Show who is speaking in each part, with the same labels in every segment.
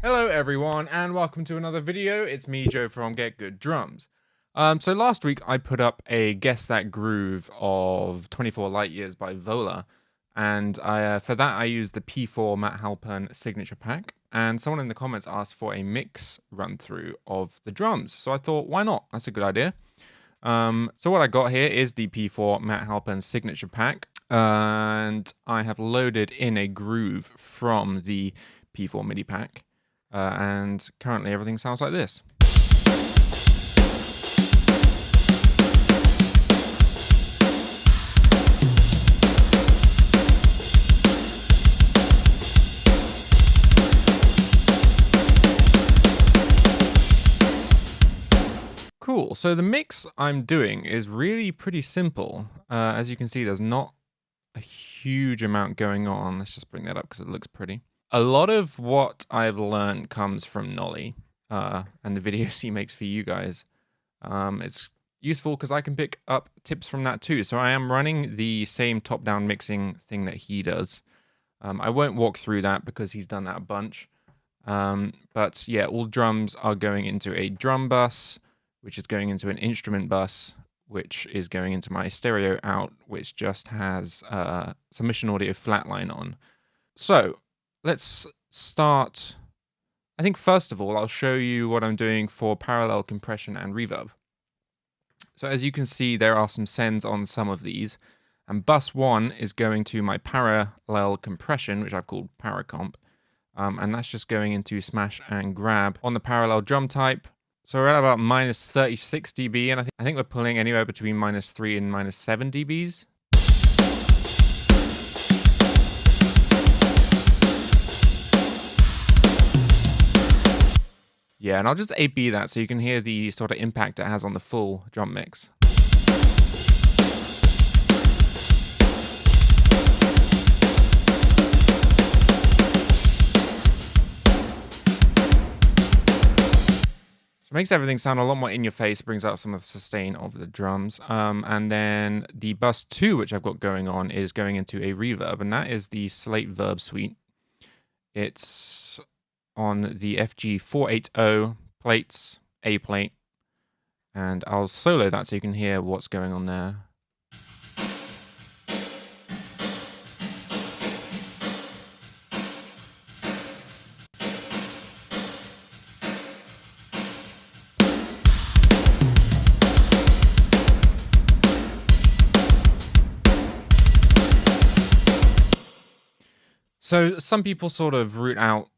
Speaker 1: Hello everyone and welcome to another video. It's me, Joe from Get Good Drums. So last week I put up a Guess That Groove of 24 Light Years by Vola, and for that I used the P4 Matt Halpern signature pack, and someone in the comments asked for a mix run through of the drums. So I thought, why not? That's a good idea. So what I got here is the P4 Matt Halpern signature pack, and I have loaded in a groove from the P4 MIDI pack. And currently everything sounds like this. Cool, so the mix I'm doing is really pretty simple. As you can see, there's not a huge amount going on. Let's just bring that up because it looks pretty. A lot of what I've learned comes from Nolly and the videos he makes for you guys. It's useful because I can pick up tips from that too. So I am running the same top-down mixing thing that he does. I won't walk through that because he's done that a bunch. But yeah, all drums are going into a drum bus, which is going into an instrument bus, which is going into my stereo out, which just has submission audio flatline on. So let's start. I think first of all, I'll show you what I'm doing for parallel compression and reverb. So as you can see, there are some sends on some of these, and bus 1 is going to my parallel compression, which I've called paracomp, and that's just going into smash and grab on the parallel drum type. So we're at about minus 36 dB, and I think we're pulling anywhere between minus 3 and minus 7 dBs. Yeah, and I'll just A/B that so you can hear the sort of impact it has on the full drum mix. So it makes everything sound a lot more in your face, brings out some of the sustain of the drums. And then the bus 2, which I've got going on, is going into a reverb, and that is the Slate Verb Suite. It's on the FG 480 plates, A plate, and I'll solo that so you can hear what's going on there. So some people sort of root out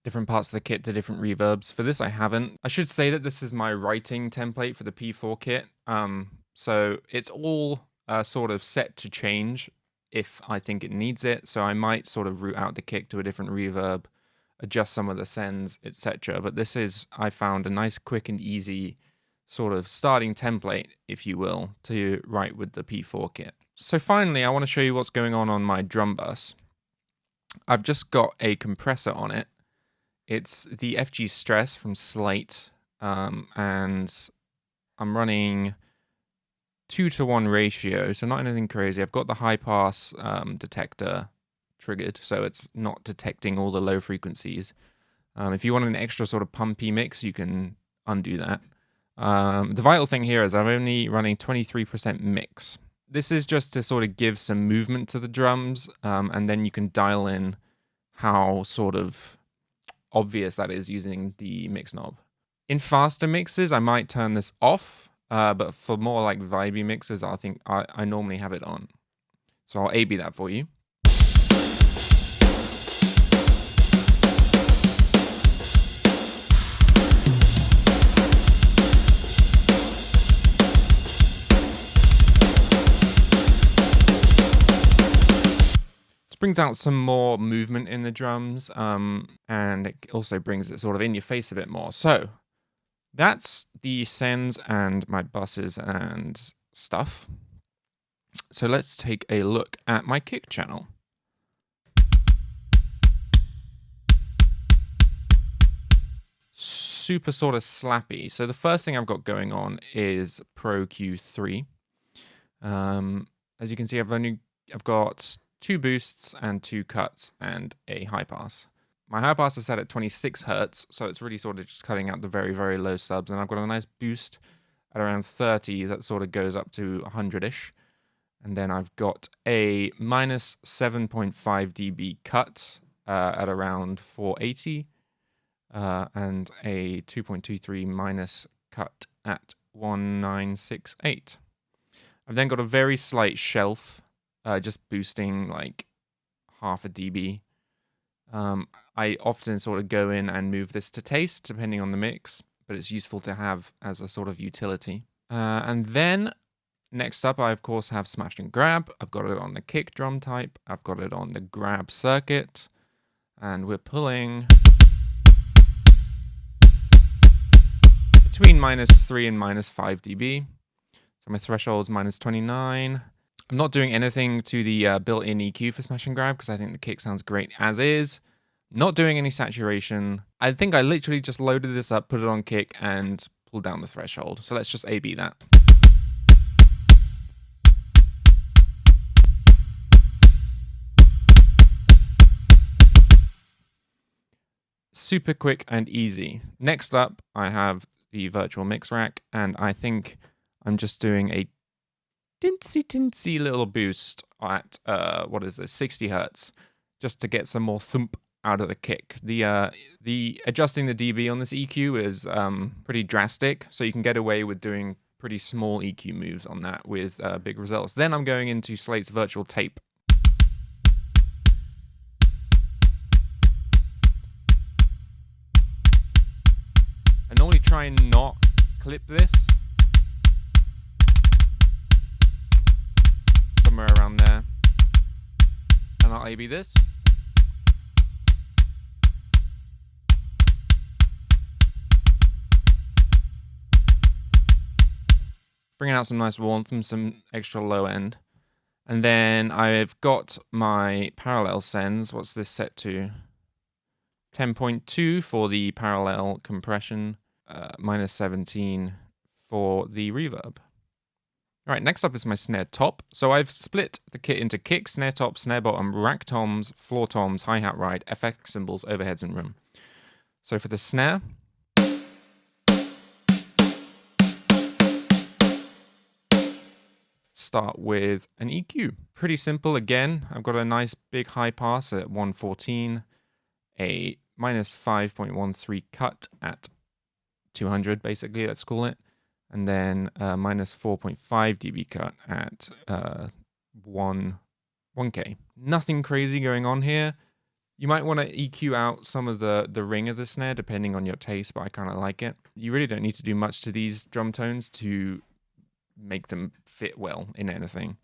Speaker 1: different parts of the kit to different reverbs. For this, I haven't. I should say that this is my writing template for the P4 kit. So it's all sort of set to change if I think it needs it. So I might sort of root out the kick to a different reverb, adjust some of the sends, etc. But this is, I found, a nice, quick and easy sort of starting template, if you will, to write with the P4 kit. So finally, I want to show you what's going on my drum bus. I've just got a compressor on it. It's the FG Stress from Slate, and I'm running 2-to-1 ratio, so not anything crazy. I've got the high pass detector triggered, so it's not detecting all the low frequencies. If you want an extra sort of pumpy mix, you can undo that. The vital thing here is I'm only running 23% mix. This is just to sort of give some movement to the drums, and then you can dial in how sort of obvious that is using the mix knob. In faster mixes, I might turn this off, but for more like vibey mixes, I think I normally have it on. So I'll A/B that for you. Brings out some more movement in the drums, and it also brings it sort of in your face a bit more. So that's the sends and my buses and stuff. So let's take a look at my kick channel. Super sort of slappy. So the first thing I've got going on is Pro Q3. As you can see, I've got 2 boosts and 2 cuts and a high pass. My high pass is set at 26 hertz, so it's really sort of just cutting out the very, very low subs. And I've got a nice boost at around 30 that sort of goes up to 100-ish. And then I've got a minus 7.5 dB cut at around 480. And a 2.23 minus cut at 1968. I've then got a very slight shelf, just boosting like half a dB. I often sort of go in and move this to taste, depending on the mix, but it's useful to have as a sort of utility. And then next up, I of course have smash and grab. I've got it on the kick drum type. I've got it on the grab circuit, and we're pulling between -3 and -5 dB. So my threshold's -29. I'm not doing anything to the built-in EQ for smash and grab because I think the kick sounds great as is. Not doing any saturation. I think I literally just loaded this up, put it on kick, and pulled down the threshold. So let's just A/B that. Super quick and easy. Next up, I have the virtual mix rack, and I think I'm just doing a tinsy little boost at, 60 hertz, just to get some more thump out of the kick. The adjusting the dB on this EQ is pretty drastic, so you can get away with doing pretty small EQ moves on that with big results. Then I'm going into Slate's virtual tape. I normally try and not clip this. Somewhere around there. And I'll A/B this. Bringing out some nice warmth and some extra low end. And then I've got my parallel sends. What's this set to? 10.2 for the parallel compression, -17 for the reverb. All right, next up is my snare top. So I've split the kit into kick, snare top, snare bottom, rack toms, floor toms, hi-hat ride, FX cymbals, overheads, and room. So for the snare, start with an EQ. Pretty simple again. I've got a nice big high pass at 114, a -5.13 cut at 200, basically, let's call it. And then -4.5 dB cut at 1K. Nothing crazy going on here. You might want to EQ out some of the ring of the snare, depending on your taste, but I kind of like it. You really don't need to do much to these drum tones to make them fit well in anything.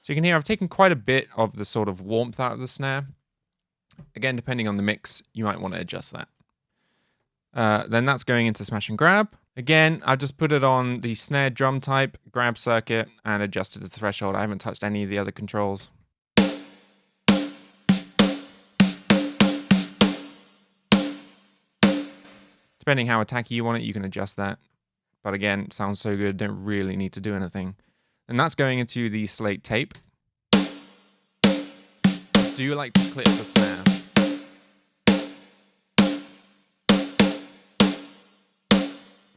Speaker 1: So you can hear I've taken quite a bit of the sort of warmth out of the snare. Again, depending on the mix, you might want to adjust that. Then that's going into smash and grab. Again, I just put it on the snare drum type, grab circuit, and adjusted the threshold. I haven't touched any of the other controls. Depending how attacky you want it, you can adjust that. But again, sounds so good, don't really need to do anything. And that's going into the Slate tape. Do you like to clip the snare?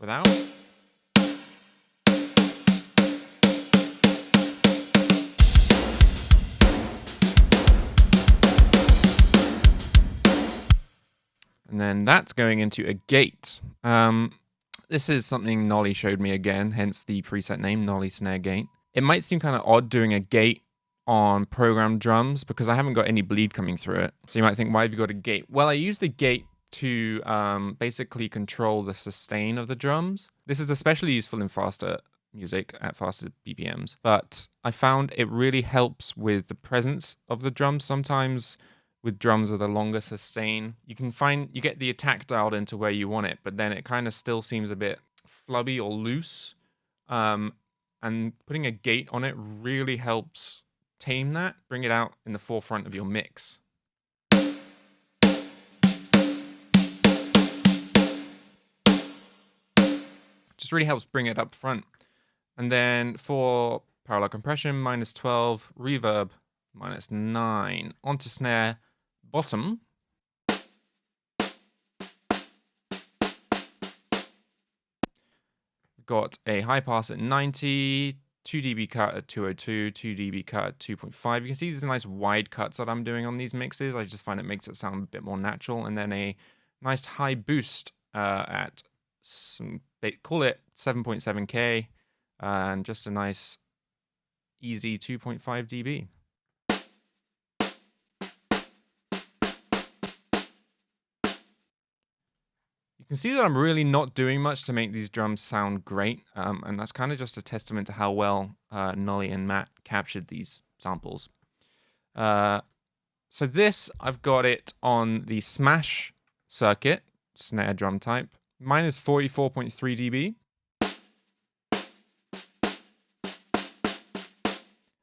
Speaker 1: Without? And then that's going into a gate. This is something Nolly showed me again, hence the preset name, Nolly Snare Gate. It might seem kind of odd doing a gate on programmed drums because I haven't got any bleed coming through it. So you might think, why have you got a gate? Well, I use the gate to basically control the sustain of the drums. This is especially useful in faster music at faster BPMs, but I found it really helps with the presence of the drums. Sometimes with drums with a longer sustain, you get the attack dialed into where you want it, but then it kind of still seems a bit flubby or loose. And putting a gate on it really helps tame that, bring it out in the forefront of your mix. just really helps bring it up front. And then for parallel compression, -12, reverb, -9. Onto snare, bottom. Got a high pass at 90, 2 dB cut at 202, 2 dB cut at 2.5. You can see these nice wide cuts that I'm doing on these mixes. I just find it makes it sound a bit more natural. And then a nice high boost at some, call it 7.7K, and just a nice easy 2.5 dB. You can see that I'm really not doing much to make these drums sound great, and that's kind of just a testament to how well Nolly and Matt captured these samples. So this, I've got it on the Smash circuit, snare drum type, -44.3 dB.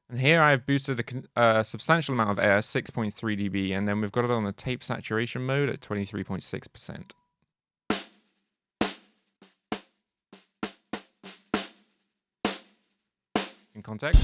Speaker 1: And here I've boosted a substantial amount of air, 6.3 dB, and then we've got it on the tape saturation mode at 23.6%. In context.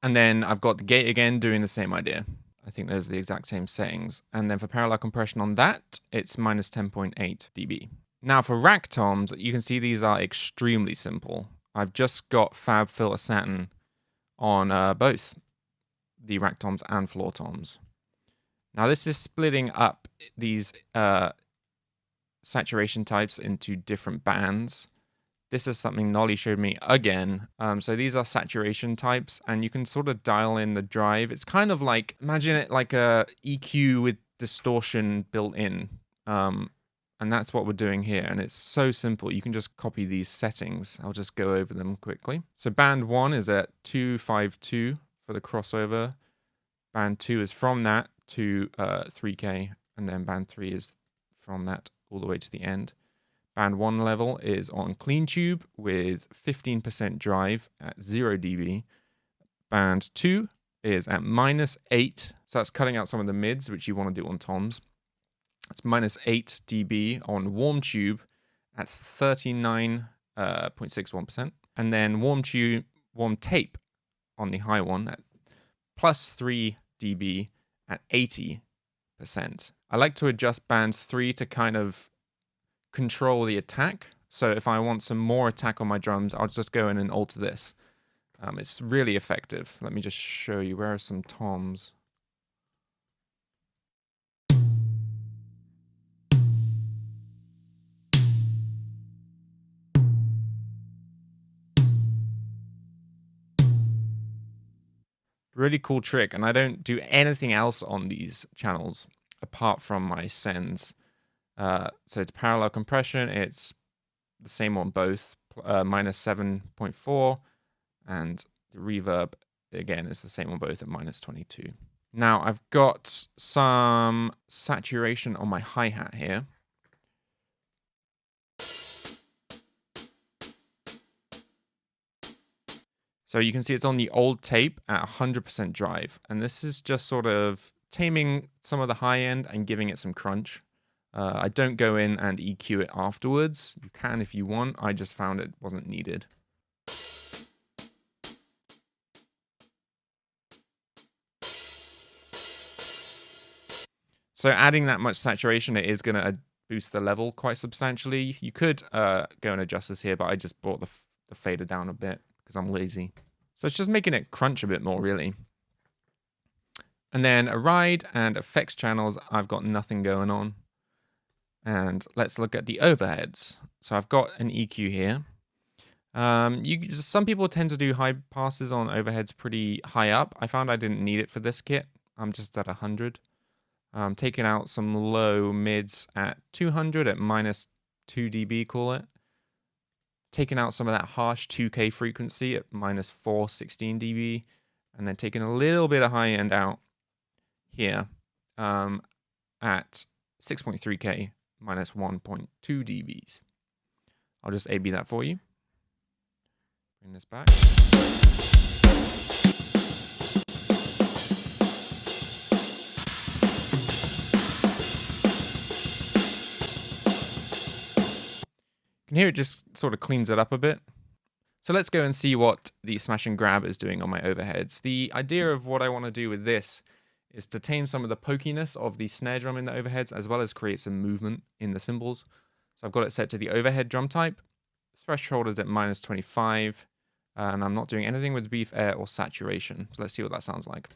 Speaker 1: And then I've got the gate again doing the same idea. I think those are the exact same settings. And then for parallel compression on that, it's -10.8 dB. Now for rack toms, you can see these are extremely simple. I've just got Fab Filter Satin on both the rack toms and floor toms. Now this is splitting up these saturation types into different bands. This is something Nolly showed me again. So these are saturation types, and you can sort of dial in the drive. It's kind of like, imagine it like a EQ with distortion built in. And that's what we're doing here. And it's so simple. You can just copy these settings. I'll just go over them quickly. So band 1 is at 252 for the crossover. Band 2 is from that to 3K. And then band 3 is from that all the way to the end. Band 1 level is on clean tube with 15% drive at 0 dB. Band 2 is at -8. So that's cutting out some of the mids, which you want to do on toms. It's -8 dB on warm tube at 39.61%. And then warm tape on the high one at +3 dB at 80%. I like to adjust band 3 to kind of control the attack. So if I want some more attack on my drums, I'll just go in and alter this. It's really effective. Let me just show you. Where are some toms? Really cool trick, and I don't do anything else on these channels apart from my sends. So it's parallel compression, it's the same on both, -7.4, and the reverb, again, is the same on both at -22. Now, I've got some saturation on my hi-hat here. So you can see it's on the old tape at 100% drive, and this is just sort of taming some of the high end and giving it some crunch. I don't go in and EQ it afterwards. You can if you want. I just found it wasn't needed. So adding that much saturation, it is going to boost the level quite substantially. You could go and adjust this here, but I just brought the fader down a bit because I'm lazy. So it's just making it crunch a bit more, really. And then a ride and effects channels, I've got nothing going on. And let's look at the overheads. So I've got an EQ here. Some people tend to do high passes on overheads pretty high up. I found I didn't need it for this kit. I'm just at 100. Taking out some low mids at 200 at -2 dB, call it. Taking out some of that harsh 2K frequency at -416 dB. And then taking a little bit of high end out here at 6.3K. -1.2 dBs. I'll just A/B that for you. Bring this back. And here it just sort of cleans it up a bit. So let's go and see what the smash and grab is doing on my overheads. The idea of what I want to do with this is to tame some of the pokiness of the snare drum in the overheads, as well as create some movement in the cymbals. So I've got it set to the overhead drum type. Threshold is at -25, and I'm not doing anything with beef, air, or saturation. So let's see what that sounds like.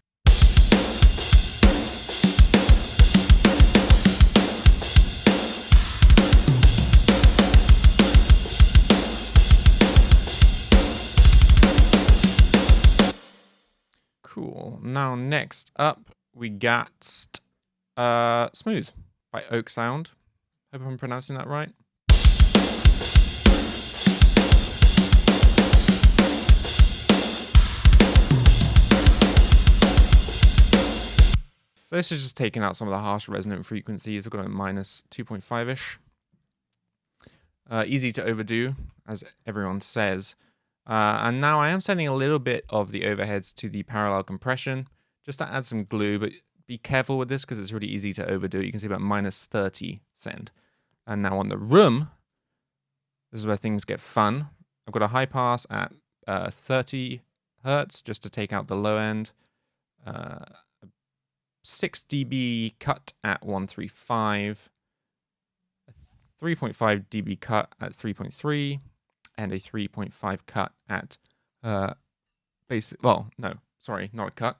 Speaker 1: Cool. Now next up, we got Smooth by Oak Sound. Hope I'm pronouncing that right. So this is just taking out some of the harsh resonant frequencies. I've got a -2.5-ish. Easy to overdo, as everyone says. And now I am setting a little bit of the overheads to the parallel compression, just to add some glue, but be careful with this because it's really easy to overdo it. You can see about -30 send. And now on the room, this is where things get fun. I've got a high pass at 30 hertz just to take out the low end. 6 dB cut at 135. 3.5 dB cut at 3.3. And a 3.5 cut at a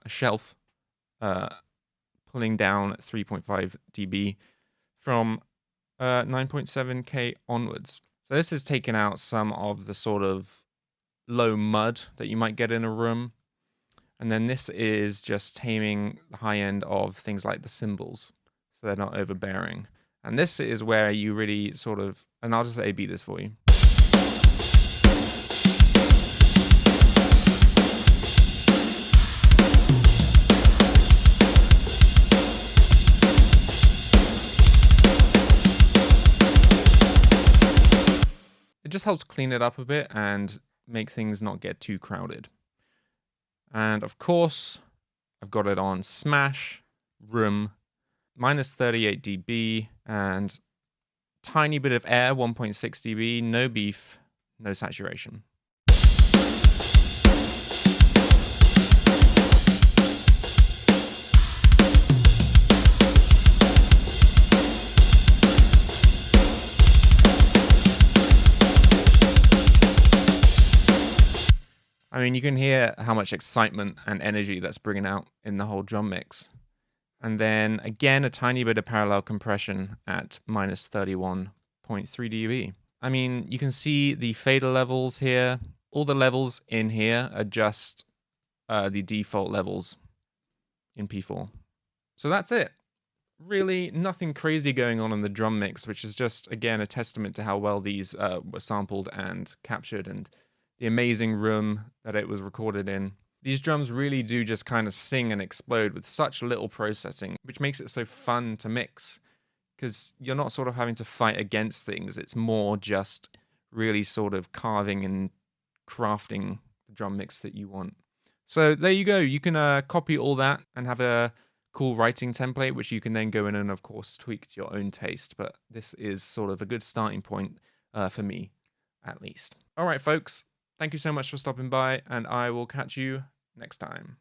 Speaker 1: shelf, pulling down 3.5 dB from 9.7K onwards. So this has taken out some of the sort of low mud that you might get in a room. And then this is just taming the high end of things like the cymbals, so they're not overbearing. And this is where you really sort of, and I'll just A/B this for you. It just helps clean it up a bit and make things not get too crowded. And of course, I've got it on smash, room, -38 dB, and tiny bit of air, 1.6 dB, no beef, no saturation. I mean, you can hear how much excitement and energy that's bringing out in the whole drum mix. And then again, a tiny bit of parallel compression at -31.3 dB. I mean, you can see the fader levels here. All the levels in here are just the default levels in P4. So that's it. Really nothing crazy going on in the drum mix, which is just, again, a testament to how well these were sampled and captured and the amazing room that it was recorded in. These drums really do just kind of sing and explode with such little processing, which makes it so fun to mix, because you're not sort of having to fight against things. It's more just really sort of carving and crafting the drum mix that you want. So there you go. You can copy all that and have a cool writing template, which you can then go in and, of course, tweak to your own taste. But this is sort of a good starting point for me, at least. All right, folks. Thank you so much for stopping by, and I will catch you next time.